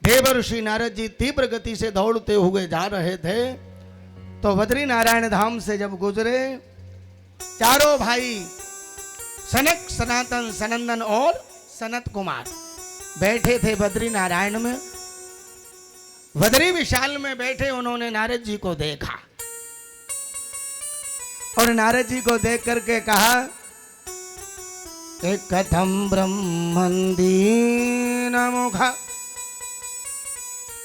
देवर्षि नारद जी तीव्र गति से दौड़ते हुए जा रहे थे, तो बद्री नारायण धाम से जब गुजरे, चारों भाई सनक, सनातन, सनंदन और सनत कुमार बैठे थे बद्री नारायण में। बद्री विशाल में बैठे उन्होंने नारद जी को देखा और नारद जी को देख करके कहा कि कथम ब्रह्मन् दीनमुख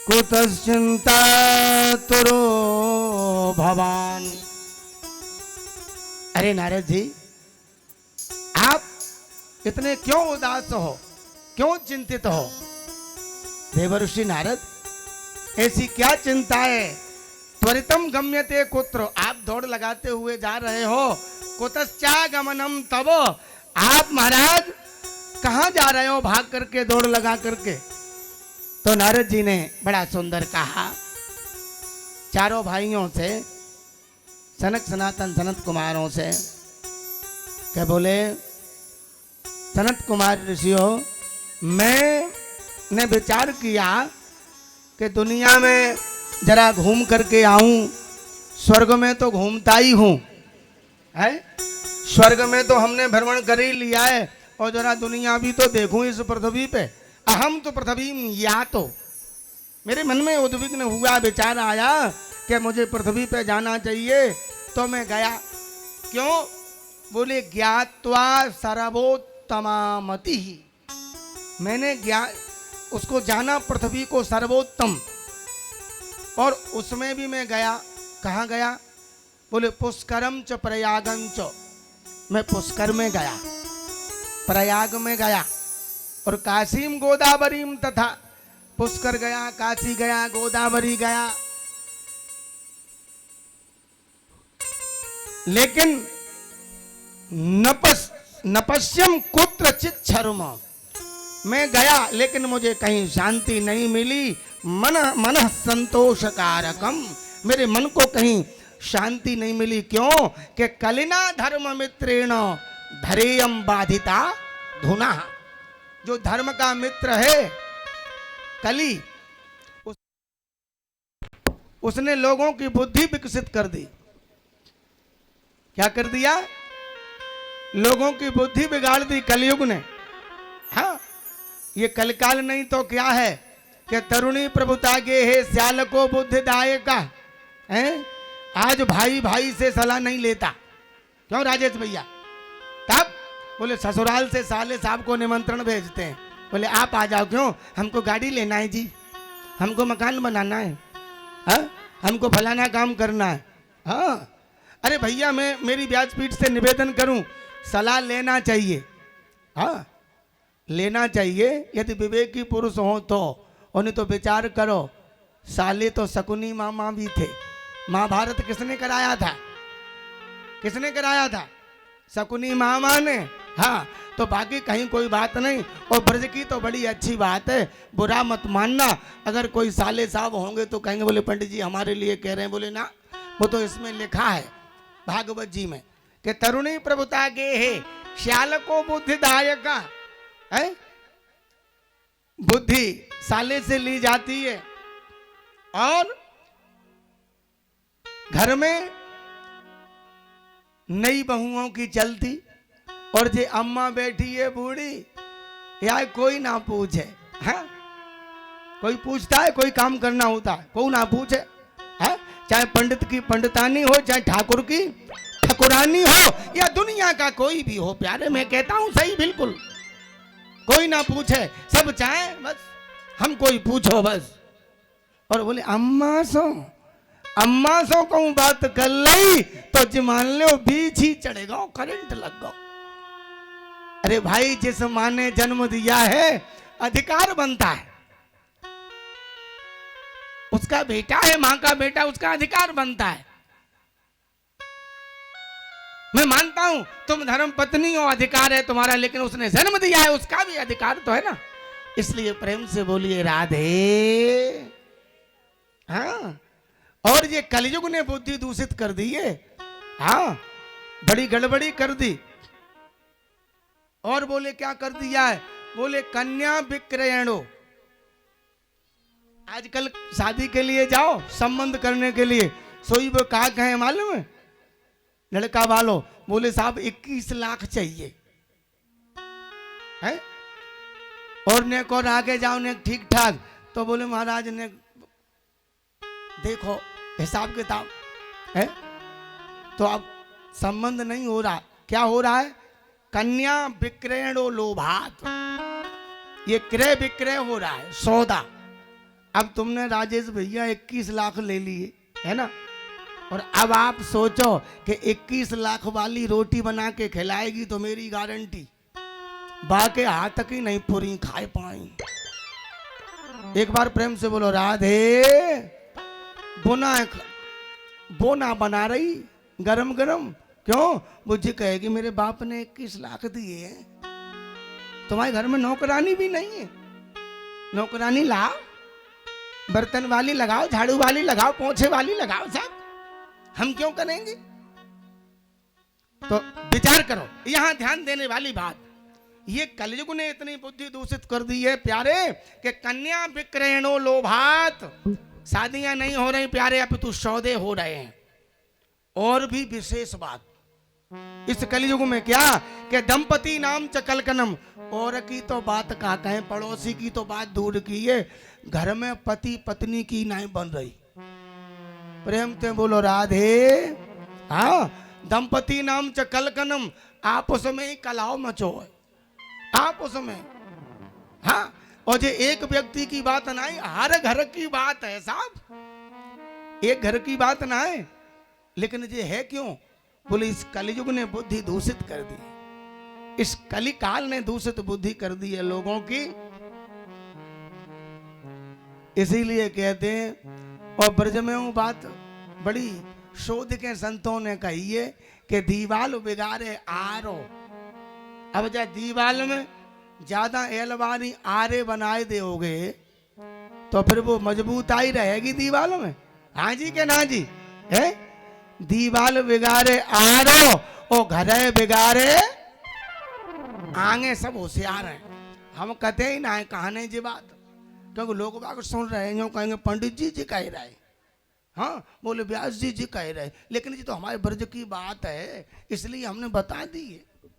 कुतश्चिंता तुरो भवान। अरे नारद जी, आप इतने क्यों उदास हो, क्यों चिंतित हो? देवर्षि नारद, ऐसी क्या चिंता है? त्वरितम गम्यते कुत्र, आप दौड़ लगाते हुए जा रहे हो। कुतश्चा गमनम तब, आप महाराज कहां जा रहे हो भाग करके, दौड़ लगा करके? तो नारद जी ने बड़ा सुंदर कहा, चारों भाइयों से, सनक, सनातन, सनत कुमारों से, क्या बोले? सनत कुमार ऋषियों, मैंने विचार किया कि दुनिया में जरा घूम करके आऊं। स्वर्ग में तो घूमता ही हूं, है? स्वर्ग में तो हमने भ्रमण कर ही लिया है, और जरा दुनिया भी तो देखूं इस पृथ्वी पे। अहम तो पृथ्वी या तो, मेरे मन में उद्विग्न हुआ, विचार आया कि मुझे पृथ्वी पे जाना चाहिए। तो मैं गया। क्यों? बोले ज्ञात्वा सर्वोत्तमामति ही, मैंने उसको जाना, पृथ्वी को सर्वोत्तम, और उसमें भी मैं गया। कहाँ गया? बोले पुष्करम च प्रयागं च, मैं पुष्कर में गया, प्रयाग में गया, और काशीम गोदावरीम तथा, पुष्कर गया, काशी गया, गोदावरी गया। लेकिन नपश्यम कुत्रचित् छर्म, मैं गया लेकिन मुझे कहीं शांति नहीं मिली। मन संतोषकारकम, मेरे मन को कहीं शांति नहीं मिली। क्यों? कि कलिना धर्म मित्रेण धरेयम बाधिता धुना, जो धर्म का मित्र है कली, उसने लोगों की बुद्धि विकसित कर दी। क्या कर दिया? लोगों की बुद्धि बिगाड़ दी कलयुग ने। हाँ, ये कलकाल नहीं तो क्या है कि तरुणी प्रभुता के है श्याल को बुद्धिदायका है। आज भाई भाई से सलाह नहीं लेता। क्यों राजेश भैया? तब बोले ससुराल से साले साहब को निमंत्रण भेजते हैं, बोले आप आ जाओ। क्यों? हमको गाड़ी लेना है जी, हमको मकान बनाना है, हाँ? हमको फलाना काम करना है। हाँ, अरे भैया, मैं मेरी व्यासपीठ से निवेदन करूं, सलाह लेना चाहिए। हाँ, लेना चाहिए। यदि विवेकी पुरुष हो तो उन्हें तो विचार करो। साले तो शकुनी मामा भी थे। महाभारत किसने कराया था? किसने कराया था? शकुनी मामा ने। हाँ, तो बाकी कहीं कोई बात नहीं। और ब्रज की तो बड़ी अच्छी बात है, बुरा मत मानना। अगर कोई साले साहब होंगे तो कहेंगे बोले पंडित जी हमारे लिए कह रहे हैं। बोले ना, वो तो इसमें लिखा है भागवत जी में कि तरुणी प्रभुता के है श्याल को बुद्धिदायका है। बुद्धि साले से ली जाती है। और घर में नई बहुओं की चलती, और जे अम्मा बैठी है बूढ़ी, या कोई ना पूछे। हाँ, कोई पूछता है? कोई काम करना होता है कोई ना पूछे। हाँ, चाहे पंडित की पंडितानी हो, चाहे ठाकुर की ठाकुरानी हो, या दुनिया का कोई भी हो। प्यारे, मैं कहता हूं सही, बिल्कुल कोई ना पूछे, सब चाहे बस हम कोई पूछो बस। और बोले अम्मा सो कहूं बात कर ली तो जी मान लो बीच ही चढ़ेगा, करंट लग गो। अरे भाई, जिस माँ ने जन्म दिया है अधिकार बनता है, उसका बेटा है, माँ का बेटा, उसका अधिकार बनता है। मैं मानता हूं तुम धर्म पत्नी हो, अधिकार है तुम्हारा, लेकिन उसने जन्म दिया है, उसका भी अधिकार तो है ना। इसलिए प्रेम से बोलिए राधे। हाँ, और ये कलयुग ने बुद्धि दूषित कर दी है। हाँ, बड़ी गड़बड़ी कर दी। और बोले क्या कर दिया है? बोले कन्या विक्रयणो, आजकल शादी के लिए जाओ संबंध करने के लिए, सोई वो कहा कहे मालूम है लड़का वालों, बोले साहब 21 लाख चाहिए है, और ने को आगे जाओ ने ठीक ठाक, तो बोले महाराज ने देखो हिसाब किताब है, तो अब संबंध नहीं हो रहा। क्या हो रहा है? कन्या विक्रयणो लोभात, ये क्रय विक्रय हो रहा है, सौदा। अब तुमने राजेश भैया 21 लाख ले लिए है ना, और अब आप सोचो कि 21 लाख वाली रोटी बना के खिलाएगी तो मेरी गारंटी बाके हाथ तक ही नहीं पूरी खाए पाई। एक बार प्रेम से बोलो राधे। बोना बना रही गरम गरम, क्यों? मुझे कहेगी मेरे बाप ने 21 लाख दिए हैं, तुम्हारे घर में नौकरानी भी नहीं है, नौकरानी लाओ, बर्तन वाली लगाओ, झाड़ू वाली लगाओ, पोछे वाली लगाओ, सब हम क्यों करेंगे? तो विचार करो, यहां ध्यान देने वाली बात, ये कलयुग ने इतनी बुद्धि दूषित कर दी है प्यारे कि कन्या विक्रयणो लोभात, शादियां नहीं हो रही प्यारे, अब तो सौदे हो रहे हैं। और भी विशेष बात इस कलयुग में क्या कि दंपति नाम च कलकनम, और की तो बात का कहें, पड़ोसी की तो बात दूर की है, घर में पति पत्नी की नहीं बन रही। प्रेम से बोलो राधे। हाँ, दंपति नाम च कलकनम, आपस में ही कलाओ मचो है, आपस में। हाँ, और जो एक व्यक्ति की बात ना है, हर घर की बात है साहब, एक घर की बात ना है। लेकिन ये है क्यों? बोले इस कलयुग ने बुद्धि दूषित कर दी, इस कलिकाल ने दूषित बुद्धि कर दी है लोगों की, इसीलिए कहते हैं। और ब्रज में वो बात बड़ी शोध के संतों ने कही है कि दीवाल बिगाड़े आरो। अब जब दीवाल में ज्यादा एलवानी आरे बनाए दोगे तो फिर वो मजबूताई रहेगी दीवालों में। हाँ जी के ना जी है? दीवाल बिगाड़े आरो और घर बिगाड़े आगे, सब होशियार हैं। हम कहते ही ना है कहानी जी बात, क्योंकि लोग बाग सुन रहे हैं, कहेंगे पंडित जी कह रहे, हाँ बोले व्यास जी कह रहे, लेकिन ये तो हमारे ब्रज की बात है इसलिए हमने बता दी है।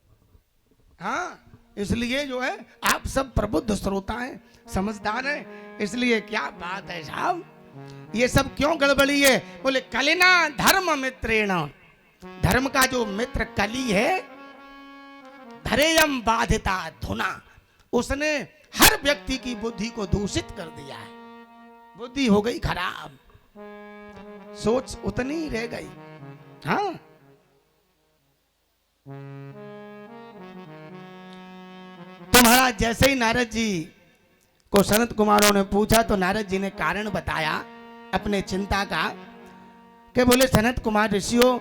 हाँ, इसलिए जो है आप सब प्रबुद्ध श्रोता हैं, समझदार हैं, इसलिए क्या बात है साहब, ये सब क्यों गड़बड़ी है? बोले कलिना धर्म मित्रेण, धर्म का जो मित्र कली है, धरेयम बाधिता धुना, उसने हर व्यक्ति की बुद्धि को दूषित कर दिया है, बुद्धि हो गई खराब, सोच उतनी ही रह गई। हाँ, तो महाराज जैसे ही नारद जी को सनत कुमारों ने पूछा तो नारद जी ने कारण बताया अपने चिंता का, कि बोले सनत कुमार ऋषियों,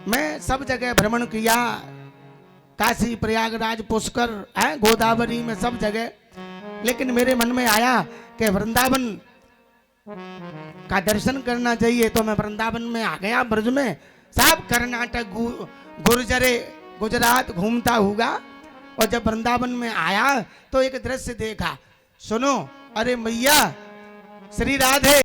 मैं सब जगह भ्रमण किया, काशी प्रयागराज पुष्कर है, गोदावरी में सब जगह, लेकिन मेरे मन में आया कि वृंदावन का दर्शन करना चाहिए, तो मैं वृंदावन में आ गया। ब्रज में सब कर्नाटक गुजरात घूमता हुआ, और जब वृंदावन में आया तो एक दृश्य देखा। सुनो, अरे मैया श्री राधे